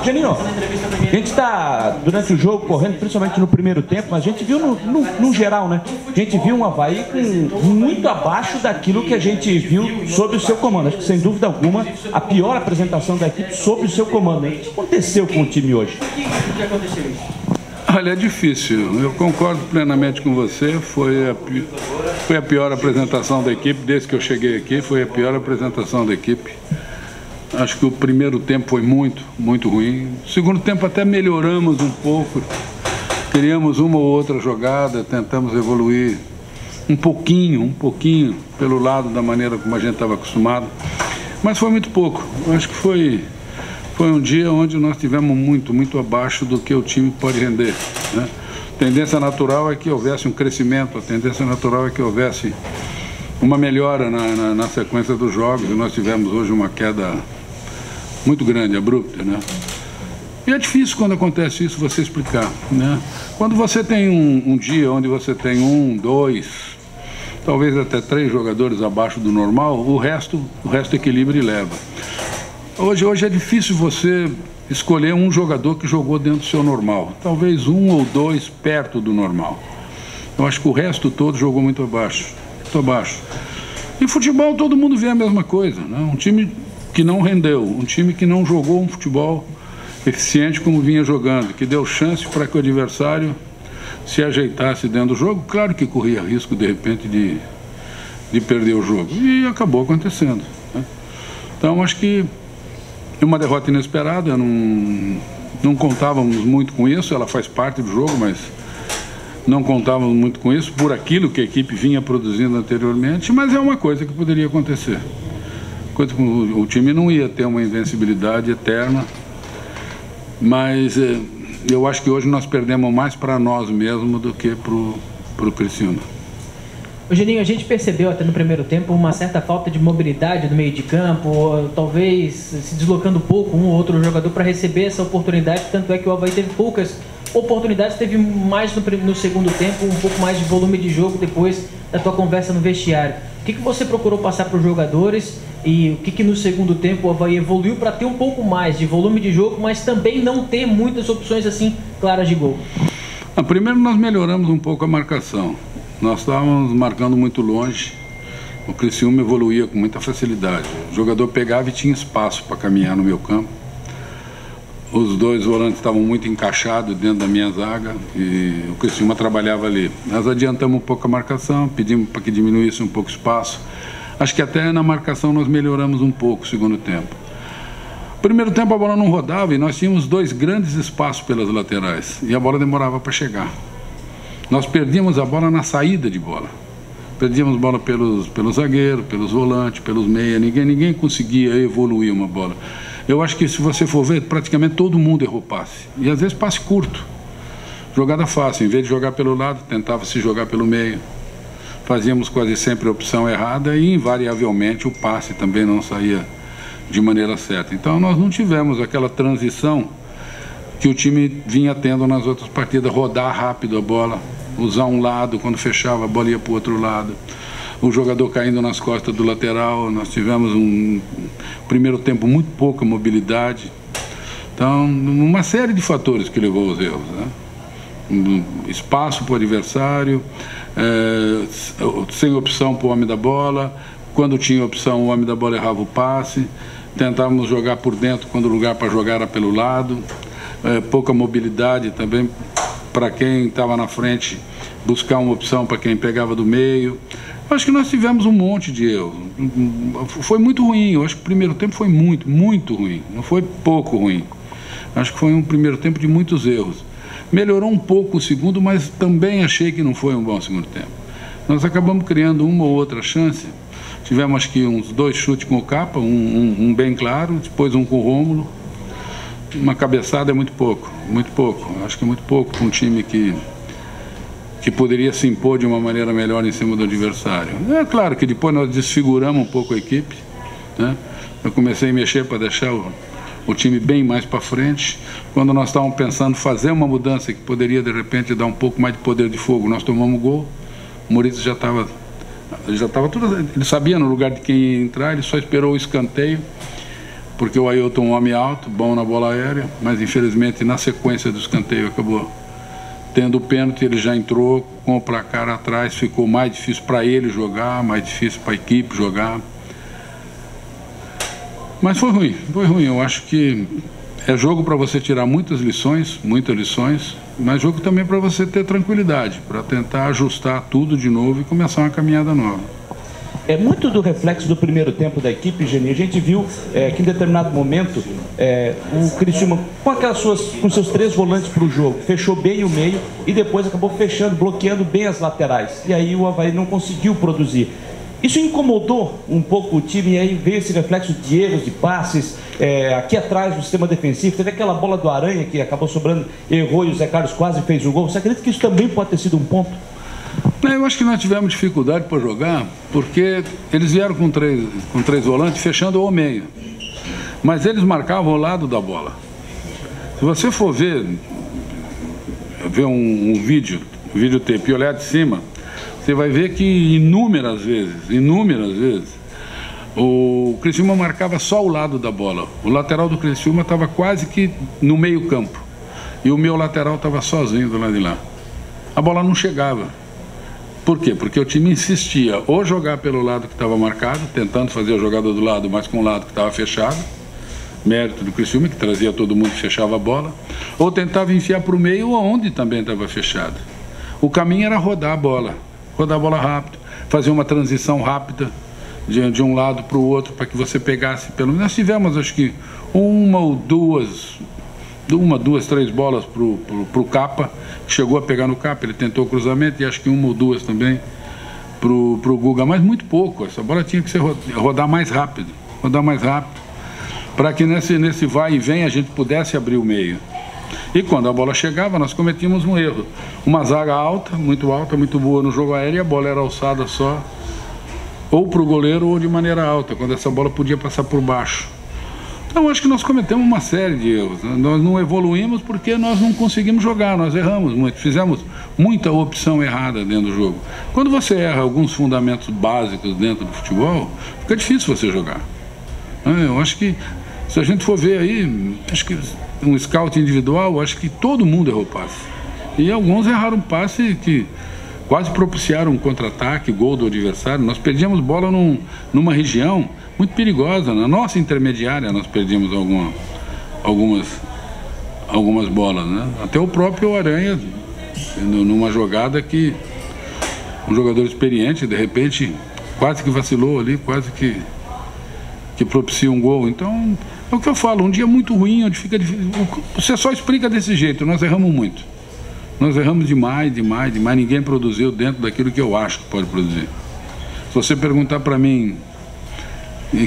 Geninho, a gente está, durante o jogo, correndo, principalmente no primeiro tempo, mas a gente viu no geral, né? A gente viu um Avaí muito abaixo daquilo que a gente viu sob o seu comando. Acho que, sem dúvida alguma, a pior apresentação da equipe sob o seu comando. O que aconteceu com o time hoje? O que aconteceu isso? Olha, é difícil. Eu concordo plenamente com você. Foi a pior apresentação da equipe desde que eu cheguei aqui. Foi a pior apresentação da equipe. Acho que o primeiro tempo foi muito ruim. O segundo tempo até melhoramos um pouco. Criamos uma ou outra jogada, tentamos evoluir um pouquinho, pelo lado da maneira como a gente estava acostumado. Mas foi muito pouco. Acho que foi um dia onde nós tivemos muito abaixo do que o time pode render, né? A tendência natural é que houvesse um crescimento, a tendência natural é que houvesse uma melhora na sequência dos jogos, e nós tivemos hoje uma queda muito grande, abrupta, né? E é difícil quando acontece isso você explicar, né? Quando você tem um dia onde você tem 1, 2, talvez até 3 jogadores abaixo do normal, o resto equilibra e leva. Hoje é difícil você escolher um jogador que jogou dentro do seu normal. Talvez 1 ou 2 perto do normal. Eu acho que o resto todo jogou muito abaixo. Em futebol todo mundo vê a mesma coisa, né? Um time que não rendeu, um time que não jogou um futebol eficiente como vinha jogando, que deu chance para que o adversário se ajeitasse dentro do jogo. Claro que corria risco, de repente, de perder o jogo. E acabou acontecendo, né? Então, acho que uma derrota inesperada, não contávamos muito com isso, ela faz parte do jogo, mas não contávamos muito com isso, por aquilo que a equipe vinha produzindo anteriormente, mas é uma coisa que poderia acontecer. O time não ia ter uma invencibilidade eterna, mas eu acho que hoje nós perdemos mais para nós mesmos do que para o Criciúma. Geninho, a gente percebeu até no primeiro tempo uma certa falta de mobilidade no meio de campo, ou talvez se deslocando um pouco um ou outro jogador para receber essa oportunidade, tanto é que o Avaí teve poucas oportunidades, teve mais no segundo tempo, um pouco mais de volume de jogo depois da tua conversa no vestiário. O que você procurou passar para os jogadores e o que no segundo tempo o Avaí evoluiu para ter um pouco mais de volume de jogo, mas também não ter muitas opções assim claras de gol? Primeiro nós melhoramos um pouco a marcação. Nós estávamos marcando muito longe, o Criciúma evoluía com muita facilidade. O jogador pegava e tinha espaço para caminhar no meu campo. Os 2 volantes estavam muito encaixados dentro da minha zaga e o Criciúma trabalhava ali. Nós adiantamos um pouco a marcação, pedimos para que diminuísse um pouco o espaço. Acho que até na marcação nós melhoramos um pouco o segundo tempo. Primeiro tempo a bola não rodava e nós tínhamos 2 grandes espaços pelas laterais e a bola demorava para chegar. Nós perdíamos a bola na saída de bola. Perdíamos bola pelos zagueiros, pelos volantes, pelos meias. Ninguém conseguia evoluir uma bola. Eu acho que, se você for ver, praticamente todo mundo errou passe. E às vezes passe curto. Jogada fácil. Em vez de jogar pelo lado, tentava se jogar pelo meio. Fazíamos quase sempre a opção errada e, invariavelmente, o passe também não saía de maneira certa. Então, nós não tivemos aquela transição que o time vinha tendo nas outras partidas, rodar rápido a bola, usar um lado, quando fechava a bola ia para o outro lado, o jogador caindo nas costas do lateral. Nós tivemos um primeiro tempo muito pouca mobilidade, então uma série de fatores que levou aos erros, né? Espaço para o adversário, sem opção para o homem da bola, quando tinha opção o homem da bola errava o passe, tentávamos jogar por dentro quando o lugar para jogar era pelo lado. Pouca mobilidade também para quem estava na frente, buscar uma opção para quem pegava do meio. Acho que nós tivemos um monte de erros. Foi muito ruim. Eu acho que o primeiro tempo foi muito ruim. Não foi pouco ruim. Acho que foi um primeiro tempo de muitos erros. Melhorou um pouco o segundo, mas também achei que não foi um bom segundo tempo. Nós acabamos criando uma ou outra chance. Tivemos, acho que, uns 2 chutes com o Capa, um bem claro, depois um com o Rômulo. Uma cabeçada é muito pouco. Acho que é muito pouco para um time que poderia se impor de uma maneira melhor em cima do adversário. É claro que depois nós desfiguramos um pouco a equipe, né? Eu comecei a mexer para deixar o time bem mais para frente. Quando nós estávamos pensando em fazer uma mudança que poderia, de repente, dar um pouco mais de poder de fogo, nós tomamos gol. O Moritz já estava tudo... Ele sabia no lugar de quem ia entrar, ele só esperou o escanteio, porque o Ailton, um homem alto, bom na bola aérea, mas infelizmente na sequência do escanteio acabou tendo o pênalti, ele já entrou com o placar atrás, ficou mais difícil para ele jogar, mais difícil para a equipe jogar. Mas foi ruim. Eu acho que é jogo para você tirar muitas lições, mas jogo também para você ter tranquilidade, para tentar ajustar tudo de novo e começar uma caminhada nova. É muito do reflexo do primeiro tempo da equipe, Geninho. A gente viu que em determinado momento o Criciúma, com seus 3 volantes para o jogo, fechou bem o meio e depois acabou fechando, bloqueando bem as laterais. E aí o Avaí não conseguiu produzir. Isso incomodou um pouco o time e aí veio esse reflexo de erros, de passes, aqui atrás do sistema defensivo. Teve aquela bola do Aranha que acabou sobrando, errou e o Zé Carlos quase fez o gol. Você acredita que isso também pode ter sido um ponto? Eu acho que nós tivemos dificuldade para jogar porque eles vieram com três volantes fechando o meio. Mas eles marcavam o lado da bola. Se você for ver um videotape e olhar de cima, você vai ver que inúmeras vezes, o Criciúma marcava só o lado da bola. O lateral do Criciúma estava quase que no meio campo. E o meu lateral estava sozinho do lado de lá. A bola não chegava. Por quê? Porque o time insistia ou jogar pelo lado que estava marcado, tentando fazer a jogada do lado, mas com o lado que estava fechado, mérito do Criciúma, que trazia todo mundo e fechava a bola, ou tentava enfiar para o meio, onde também estava fechado. O caminho era rodar a bola rápido, fazer uma transição rápida de um lado para o outro, para que você pegasse pelo menos. Nós tivemos, acho que, duas, 3 bolas pro Capa, chegou a pegar no Capa, ele tentou o cruzamento, e acho que 1 ou 2 também pro Guga, mas muito pouco. Essa bola tinha que rodar mais rápido, para que nesse vai e vem a gente pudesse abrir o meio. E quando a bola chegava, nós cometíamos um erro. Uma zaga alta, muito boa no jogo aéreo, e a bola era alçada só ou pro goleiro ou de maneira alta, quando essa bola podia passar por baixo. Então, acho que nós cometemos uma série de erros. Nós não evoluímos porque nós não conseguimos jogar, nós erramos muito, fizemos muita opção errada dentro do jogo. Quando você erra alguns fundamentos básicos dentro do futebol, fica difícil você jogar. Eu acho que, se a gente for ver aí, acho que um scout individual, acho que todo mundo errou passe. E alguns erraram passe que quase propiciaram um contra-ataque, gol do adversário. Nós perdíamos bola numa região muito perigosa. Na nossa intermediária nós perdíamos algumas bolas, né? Até o próprio Aranha, numa jogada que um jogador experiente, de repente, quase que vacilou ali, quase que propicia um gol. Então, é o que eu falo, um dia muito ruim, onde fica difícil. Você só explica desse jeito, nós erramos muito. Nós erramos demais, ninguém produziu dentro daquilo que eu acho que pode produzir. Se você perguntar para mim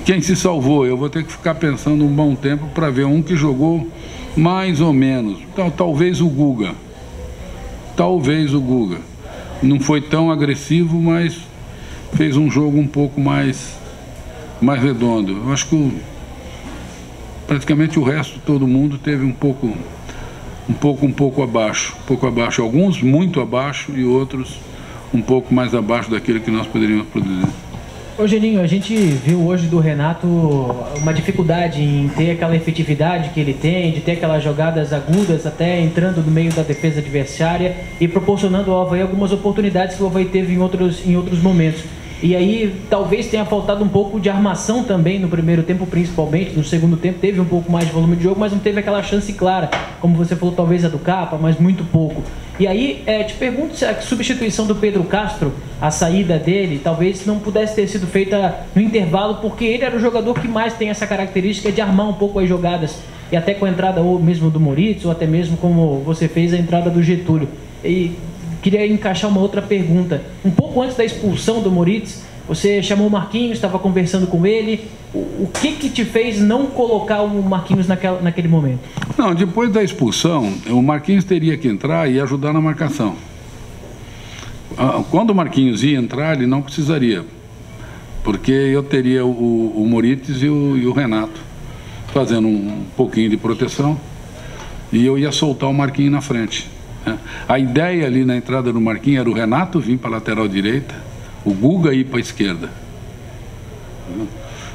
quem se salvou, eu vou ter que ficar pensando um bom tempo para ver um que jogou mais ou menos. Talvez o Guga. Não foi tão agressivo, mas fez um jogo um pouco mais redondo. Eu acho que praticamente o resto, todo mundo teve um pouco abaixo. Alguns muito abaixo e outros um pouco mais abaixo daquilo que nós poderíamos produzir. Ô Geninho, a gente viu hoje do Renato uma dificuldade em ter aquela efetividade que ele tem, de ter aquelas jogadas agudas, até entrando no meio da defesa adversária e proporcionando ao Avaí algumas oportunidades que o Avaí teve em outros momentos. E aí talvez tenha faltado um pouco de armação também no primeiro tempo, principalmente. No segundo tempo teve um pouco mais de volume de jogo, mas não teve aquela chance clara, como você falou, talvez a do Capa, mas muito pouco. E aí te pergunto se a substituição do Pedro Castro, a saída dele, talvez não pudesse ter sido feita no intervalo, porque ele era o jogador que mais tem essa característica de armar um pouco as jogadas, e até com a entrada ou mesmo do Moritz, ou até mesmo como você fez a entrada do Getúlio. E queria encaixar uma outra pergunta. Um pouco antes da expulsão do Moritz, você chamou o Marquinhos, estava conversando com ele. O que te fez não colocar o Marquinhos naquele momento? Não, depois da expulsão, o Marquinhos teria que entrar e ajudar na marcação. Quando o Marquinhos ia entrar, ele não precisaria, porque eu teria o Moritz e o Renato fazendo um pouquinho de proteção e eu ia soltar o Marquinhos na frente. A ideia ali na entrada do Marquinhos era o Renato vir para a lateral direita, o Guga ir para a esquerda.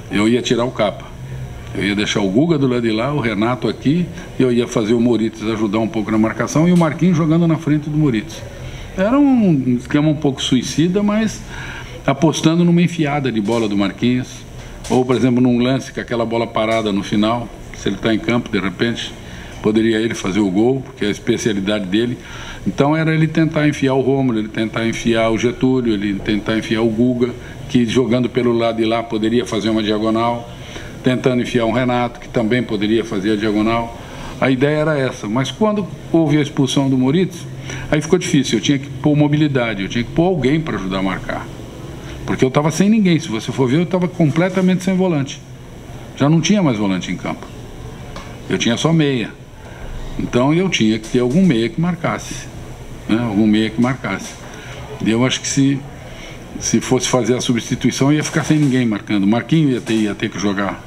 Eu ia tirar o Capa. Eu ia deixar o Guga do lado de lá, o Renato aqui, e eu ia fazer o Moritz ajudar um pouco na marcação e o Marquinhos jogando na frente do Moritz. Era um esquema um pouco suicida, mas apostando numa enfiada de bola do Marquinhos, ou, por exemplo, num lance com aquela bola parada no final, que se ele está em campo, de repente, poderia ele fazer o gol, porque é a especialidade dele. Então era ele tentar enfiar o Rômulo, ele tentar enfiar o Getúlio, ele tentar enfiar o Guga, que jogando pelo lado de lá poderia fazer uma diagonal, tentando enfiar o Renato, que também poderia fazer a diagonal. A ideia era essa, mas quando houve a expulsão do Moritz, aí ficou difícil, eu tinha que pôr mobilidade, eu tinha que pôr alguém para ajudar a marcar. Porque eu estava sem ninguém, se você for ver, eu estava completamente sem volante. Já não tinha mais volante em campo. Eu tinha só meia. Então eu tinha que ter algum meia que marcasse. Né? Algum meia que marcasse. E eu acho que se fosse fazer a substituição, ia ficar sem ninguém marcando. O Marquinhos ia ter que jogar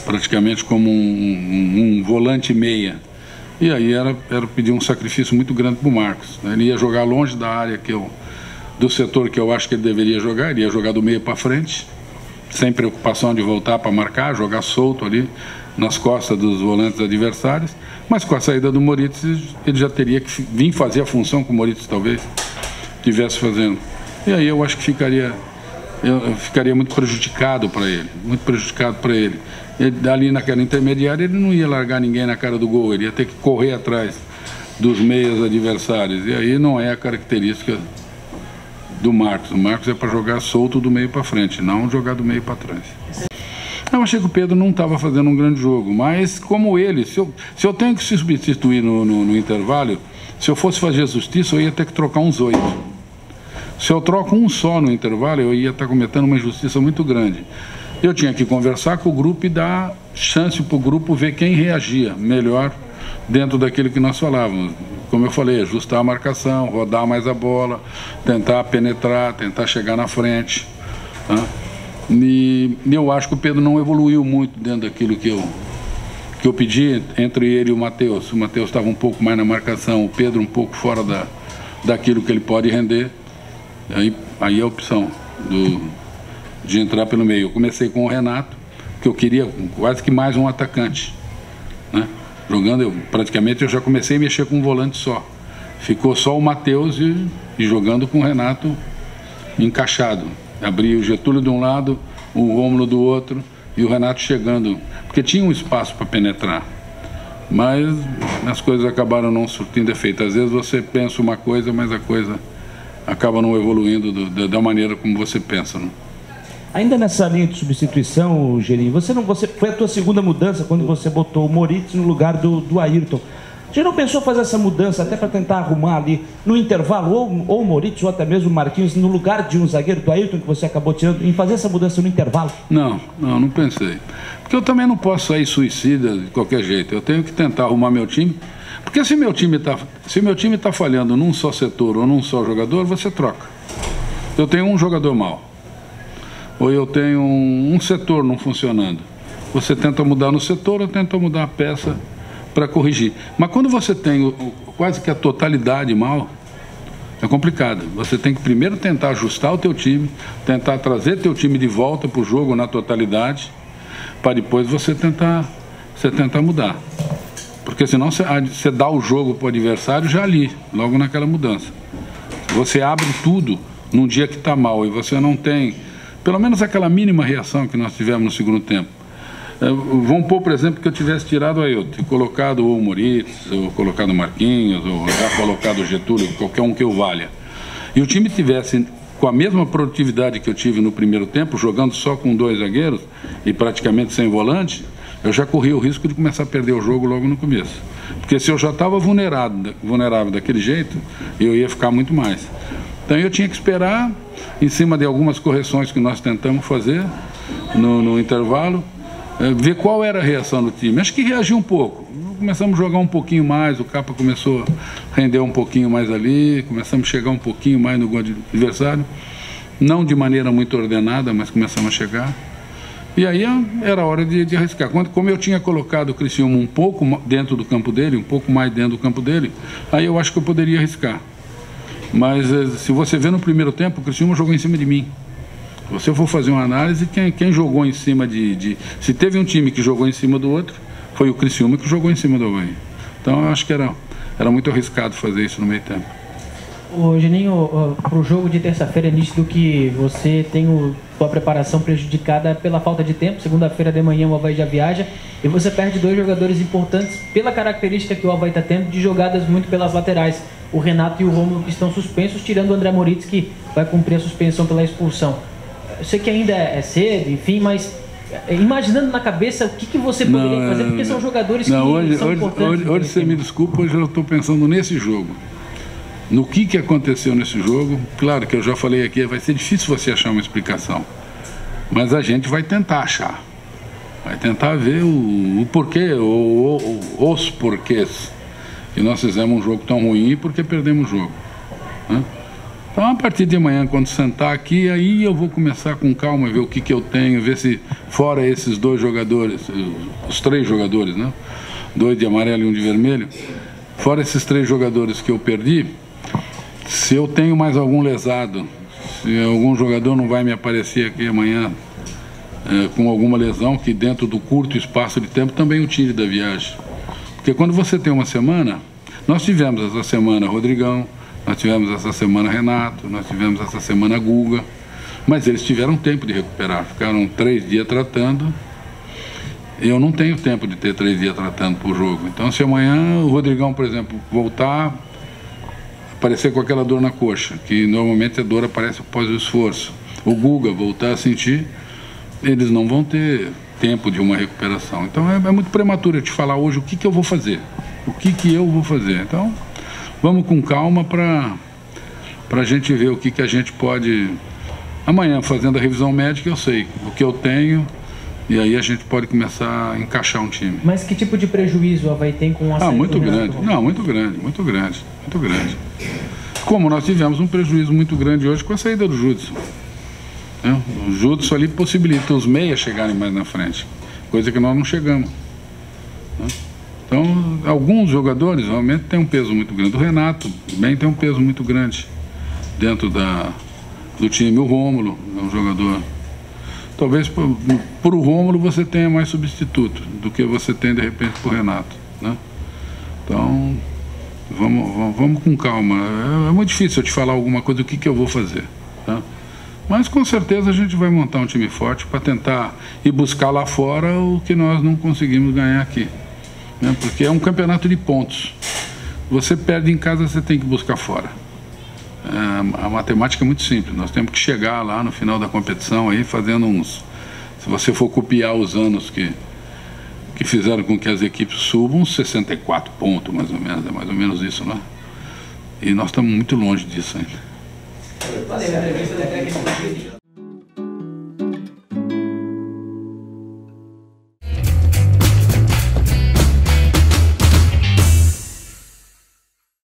praticamente como um volante meia. E aí era pedir um sacrifício muito grande para o Marcos. Ele ia jogar longe da área do setor que eu acho que ele deveria jogar, ele ia jogar do meio para frente, sem preocupação de voltar para marcar, jogar solto ali nas costas dos volantes adversários, mas com a saída do Moritz ele já teria que vir fazer a função que o Moritz talvez estivesse fazendo. E aí eu acho que ficaria muito prejudicado para ele, Ali naquela intermediária ele não ia largar ninguém na cara do gol, ele ia ter que correr atrás dos meias adversários, e aí não é a característica do Marcos. O Marcos é para jogar solto do meio para frente, não jogar do meio para trás. Eu achei que o Pedro não estava fazendo um grande jogo, mas como ele, se eu tenho que se substituir no intervalo, se eu fosse fazer justiça, eu ia ter que trocar uns 8. Se eu troco um só no intervalo, eu ia estar cometendo uma injustiça muito grande. Eu tinha que conversar com o grupo e dar chance para o grupo ver quem reagia melhor dentro daquilo que nós falávamos. Como eu falei, ajustar a marcação, rodar mais a bola, tentar penetrar, tentar chegar na frente. Tá? E eu acho que o Pedro não evoluiu muito dentro daquilo que eu pedi entre ele e o Matheus. O Matheus estava um pouco mais na marcação, o Pedro um pouco fora daquilo que ele pode render. Aí a opção de entrar pelo meio. Eu comecei com o Renato, que eu queria quase que mais um atacante. Né? Jogando, praticamente eu já comecei a mexer com um volante só. Ficou só o Matheus e jogando com o Renato encaixado. Abri o Getúlio de um lado, o Rômulo do outro e o Renato chegando, porque tinha um espaço para penetrar. Mas as coisas acabaram não surtindo efeito. Às vezes você pensa uma coisa, mas a coisa acaba não evoluindo da maneira como você pensa. Né? Ainda nessa linha de substituição, Geninho, foi a tua segunda mudança quando você botou o Moritz no lugar do Ayrton. Você não pensou fazer essa mudança até para tentar arrumar ali no intervalo, ou o Moritz ou até mesmo o Marquinhos, no lugar de um zagueiro do Ayrton que você acabou tirando, em fazer essa mudança no intervalo? Não pensei. Porque eu também não posso sair suicida de qualquer jeito. Eu tenho que tentar arrumar meu time. Porque se meu time está falhando num só setor ou num só jogador, você troca. Eu tenho um jogador mau. Ou eu tenho um setor não funcionando. Você tenta mudar no setor ou tenta mudar a peça para corrigir. Mas quando você tem quase que a totalidade mal, é complicado. Você tem que primeiro tentar ajustar o teu time, tentar trazer teu time de volta para o jogo na totalidade, para depois você tentar mudar. Porque senão você dá o jogo para o adversário já ali, logo naquela mudança. Você abre tudo num dia que está mal e você não tem pelo menos aquela mínima reação que nós tivemos no segundo tempo. Vamos pôr, por exemplo, que eu tivesse tirado o Ayrton, colocado o Moritz, ou colocado o Marquinhos, ou já colocado o Getúlio, qualquer um que eu valha. E o time tivesse com a mesma produtividade que eu tive no primeiro tempo, jogando só com 2 zagueiros e praticamente sem volante, eu já corria o risco de começar a perder o jogo logo no começo. Porque se eu já estava vulnerável daquele jeito, eu ia ficar muito mais. Então eu tinha que esperar, em cima de algumas correções que nós tentamos fazer no intervalo, ver qual era a reação do time. Acho que reagiu um pouco. Começamos a jogar um pouquinho mais, o Capa começou a render um pouquinho mais ali, começamos a chegar um pouquinho mais no gol adversário. Não de maneira muito ordenada, mas começamos a chegar. E aí era hora de arriscar. Como eu tinha colocado o Criciúma um pouco dentro do campo dele, um pouco mais dentro do campo dele, aí eu acho que eu poderia arriscar. Mas se você vê no primeiro tempo, o Criciúma jogou em cima de mim. Se você for fazer uma análise, quem jogou em cima se teve um time que jogou em cima do outro, foi o Criciúma que jogou em cima do Avaí. Então eu acho que era muito arriscado fazer isso no meio tempo. Ô Geninho, para o jogo de terça-feira é nítido que você tem sua preparação prejudicada pela falta de tempo. Segunda-feira de manhã o Avaí já viaja e você perde 2 jogadores importantes pela característica que o Avaí está tendo de jogadas muito pelas laterais. O Renato e o Rômulo que estão suspensos, tirando o André Moritz que vai cumprir a suspensão pela expulsão. Eu sei que ainda é cedo, enfim, mas imaginando na cabeça o que você poderia fazer, porque são jogadores que são importantes. Hoje você me desculpa, hoje eu estou pensando nesse jogo. No que aconteceu nesse jogo. Claro que eu já falei aqui, vai ser difícil você achar uma explicação, mas a gente vai tentar achar, vai tentar ver o porquê, os porquês que nós fizemos um jogo tão ruim e porque perdemos o jogo, né? Então a partir de amanhã, quando sentar aqui, aí eu vou começar com calma, ver o que eu tenho, ver se fora esses 2 jogadores, os 3 jogadores, né? 2 de amarelo e 1 de vermelho, fora esses 3 jogadores que eu perdi, se eu tenho mais algum lesado, se algum jogador não vai me aparecer aqui amanhã com alguma lesão, que dentro do curto espaço de tempo também o tire da viagem. Porque quando você tem uma semana, nós tivemos essa semana Rodrigão, nós tivemos essa semana Renato, nós tivemos essa semana Guga, mas eles tiveram tempo de recuperar, ficaram 3 dias tratando. Eu não tenho tempo de ter 3 dias tratando por jogo. Então se amanhã o Rodrigão, por exemplo, voltar, aparecer com aquela dor na coxa, que normalmente a dor aparece após o esforço, o Guga voltar a sentir, eles não vão ter tempo de uma recuperação. Então é muito prematuro eu te falar hoje o que eu vou fazer, o que eu vou fazer. Então vamos com calma para a gente ver o que a gente pode. Amanhã, fazendo a revisão médica, eu sei o que eu tenho, e aí a gente pode começar a encaixar um time. Mas que tipo de prejuízo o Avaí tem com a saída muito grande. Não, muito grande. Como nós tivemos um prejuízo muito grande hoje com a saída do Judson. O Judson ali possibilita os meias chegarem mais na frente, coisa que nós não chegamos. Então, alguns jogadores realmente têm um peso muito grande. O Renato também tem um peso muito grande dentro do time. O Rômulo é um jogador. Talvez por o Rômulo você tenha mais substituto do que você tem de repente por Renato, né? Então vamos com calma. É muito difícil eu te falar alguma coisa, o que eu vou fazer, tá? Mas com certeza a gente vai montar um time forte para tentar ir buscar lá fora o que nós não conseguimos ganhar aqui, né? Porque é um campeonato de pontos. Você perde em casa, você tem que buscar fora. A matemática é muito simples. Nós temos que chegar lá no final da competição aí fazendo se você for copiar os anos que fizeram com que as equipes subam, 64 pontos mais ou menos, é mais ou menos isso, né? E nós estamos muito longe disso ainda.